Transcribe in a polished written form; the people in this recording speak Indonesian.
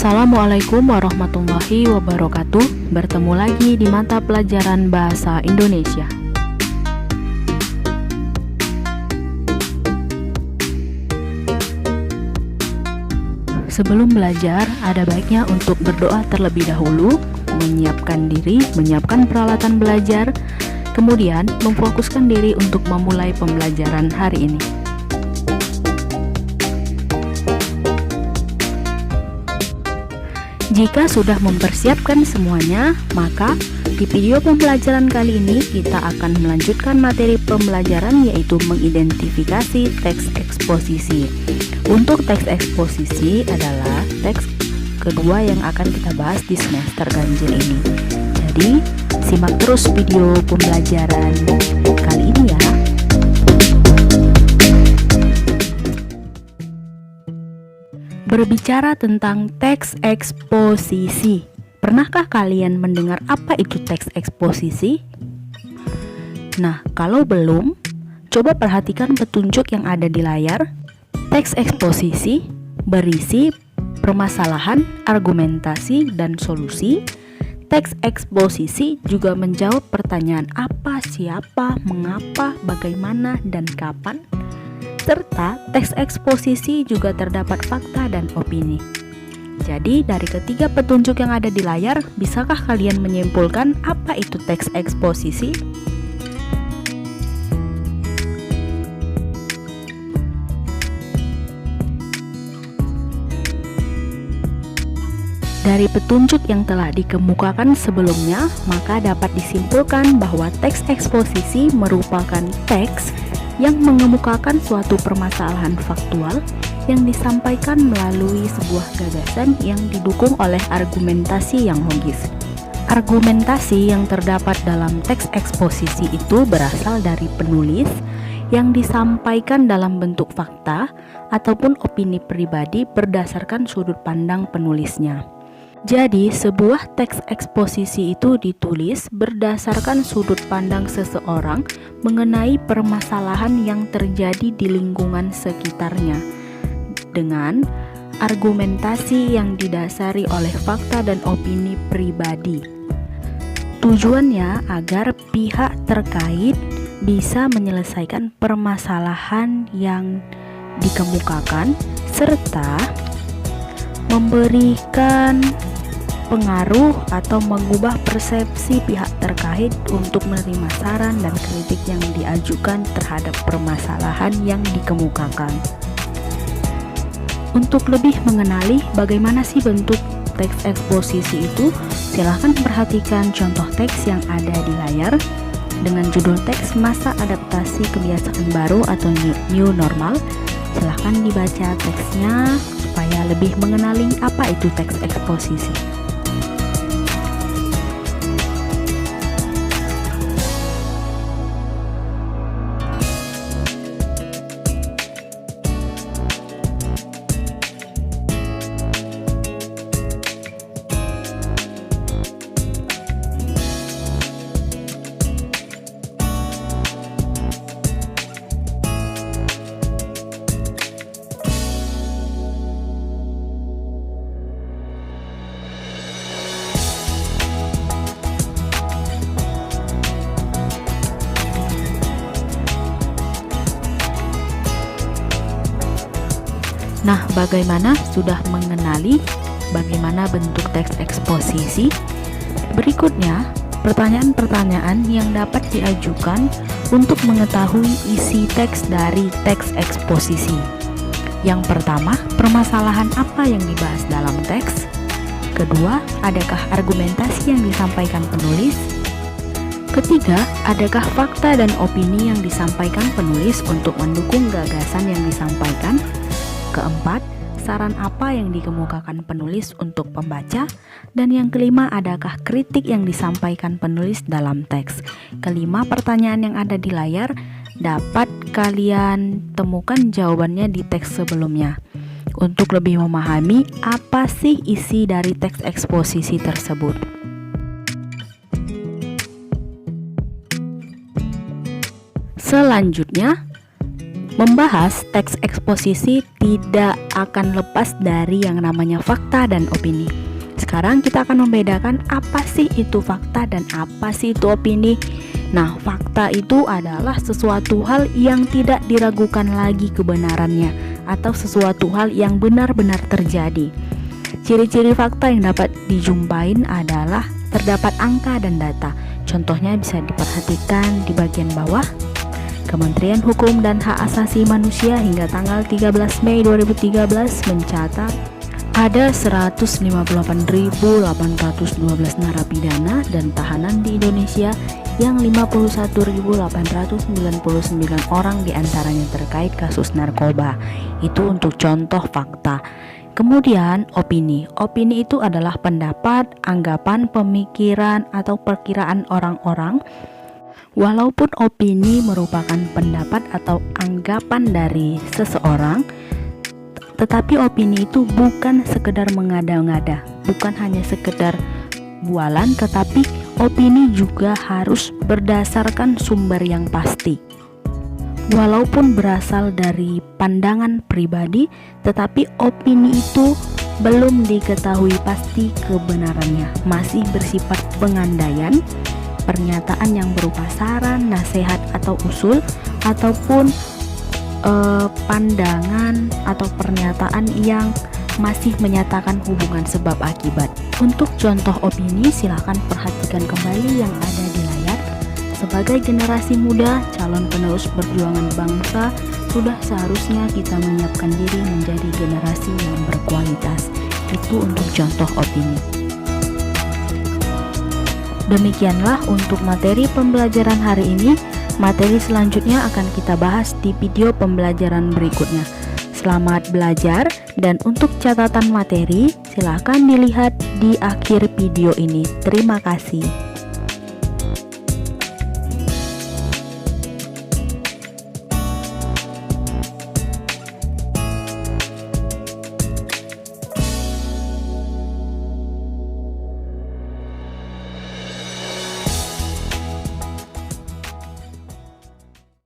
Assalamualaikum warahmatullahi wabarakatuh. Bertemu lagi di mata pelajaran Bahasa Indonesia. Sebelum belajar, ada baiknya untuk berdoa terlebih dahulu, menyiapkan diri, menyiapkan peralatan belajar, kemudian memfokuskan diri untuk memulai pembelajaran hari ini. Jika sudah mempersiapkan semuanya, maka di video pembelajaran kali ini kita akan melanjutkan materi pembelajaran, yaitu mengidentifikasi teks eksposisi. Untuk teks eksposisi adalah teks kedua yang akan kita bahas di semester ganjil ini. Jadi, simak terus video pembelajaran kali ini ya. Berbicara tentang teks eksposisi, pernahkah kalian mendengar apa itu teks eksposisi? Nah, kalau belum, coba perhatikan petunjuk yang ada di layar. Teks eksposisi berisi permasalahan, argumentasi, dan solusi. Teks eksposisi juga menjawab pertanyaan apa, siapa, mengapa, bagaimana, dan kapan. Serta teks eksposisi juga terdapat fakta dan opini. Jadi dari ketiga petunjuk yang ada di layar, bisakah kalian menyimpulkan apa itu teks eksposisi? Dari petunjuk yang telah dikemukakan sebelumnya, maka dapat disimpulkan bahwa teks eksposisi merupakan teks yang mengemukakan suatu permasalahan faktual yang disampaikan melalui sebuah gagasan yang didukung oleh argumentasi yang logis. Argumentasi yang terdapat dalam teks eksposisi itu berasal dari penulis yang disampaikan dalam bentuk fakta ataupun opini pribadi berdasarkan sudut pandang penulisnya. Jadi, sebuah teks eksposisi itu ditulis berdasarkan sudut pandang seseorang mengenai permasalahan yang terjadi di lingkungan sekitarnya, dengan argumentasi yang didasari oleh fakta dan opini pribadi. Tujuannya agar pihak terkait bisa menyelesaikan permasalahan yang dikemukakan, serta memberikan pengaruh atau mengubah persepsi pihak terkait untuk menerima saran dan kritik yang diajukan terhadap permasalahan yang dikemukakan. Untuk lebih mengenali bagaimana sih bentuk teks eksposisi itu, silahkan perhatikan contoh teks yang ada di layar dengan judul teks Masa Adaptasi Kebiasaan Baru atau New Normal. Silahkan dibaca teksnya supaya lebih mengenali apa itu teks eksposisi. Nah, bagaimana sudah mengenali bagaimana bentuk teks eksposisi? Berikutnya, pertanyaan-pertanyaan yang dapat diajukan untuk mengetahui isi teks dari teks eksposisi. Yang pertama, permasalahan apa yang dibahas dalam teks? Kedua, adakah argumentasi yang disampaikan penulis? Ketiga, adakah fakta dan opini yang disampaikan penulis untuk mendukung gagasan yang disampaikan? Keempat, saran apa yang dikemukakan penulis untuk pembaca? Dan yang kelima, adakah kritik yang disampaikan penulis dalam teks? Kelima pertanyaan yang ada di layar dapat kalian temukan jawabannya di teks sebelumnya. Untuk lebih memahami apa sih isi dari teks eksposisi tersebut. Selanjutnya, Membahas teks eksposisi tidak akan lepas dari yang namanya fakta dan opini. Sekarang kita akan membedakan apa sih itu fakta dan apa sih itu opini. Nah, fakta itu adalah sesuatu hal yang tidak diragukan lagi kebenarannya atau sesuatu hal yang benar-benar terjadi. Ciri-ciri fakta yang dapat dijumpain adalah terdapat angka dan data. Contohnya bisa diperhatikan di bagian bawah. Kementerian Hukum dan Hak Asasi Manusia hingga tanggal 13 Mei 2013 mencatat ada 158.812 narapidana dan tahanan di Indonesia yang 51.899 orang diantaranya terkait kasus narkoba. Itu untuk contoh fakta. Kemudian opini. Opini itu adalah pendapat, anggapan, pemikiran, atau perkiraan orang-orang. Walaupun opini merupakan pendapat atau anggapan dari seseorang, tetapi opini itu bukan sekedar mengada-ngada, bukan hanya sekedar bualan, tetapi opini juga harus berdasarkan sumber yang pasti. Walaupun berasal dari pandangan pribadi, tetapi opini itu belum diketahui pasti kebenarannya, masih bersifat pengandaian, pernyataan yang berupa saran, nasihat atau usul, ataupun pandangan atau pernyataan yang masih menyatakan hubungan sebab akibat. Untuk contoh opini, silahkan perhatikan kembali yang ada di layar. Sebagai generasi muda, calon penerus perjuangan bangsa, sudah seharusnya kita menyiapkan diri menjadi generasi yang berkualitas. Itu untuk contoh opini. Demikianlah untuk materi pembelajaran hari ini. Materi selanjutnya akan kita bahas di video pembelajaran berikutnya. Selamat belajar, dan untuk catatan materi, silakan dilihat di akhir video ini. Terima kasih.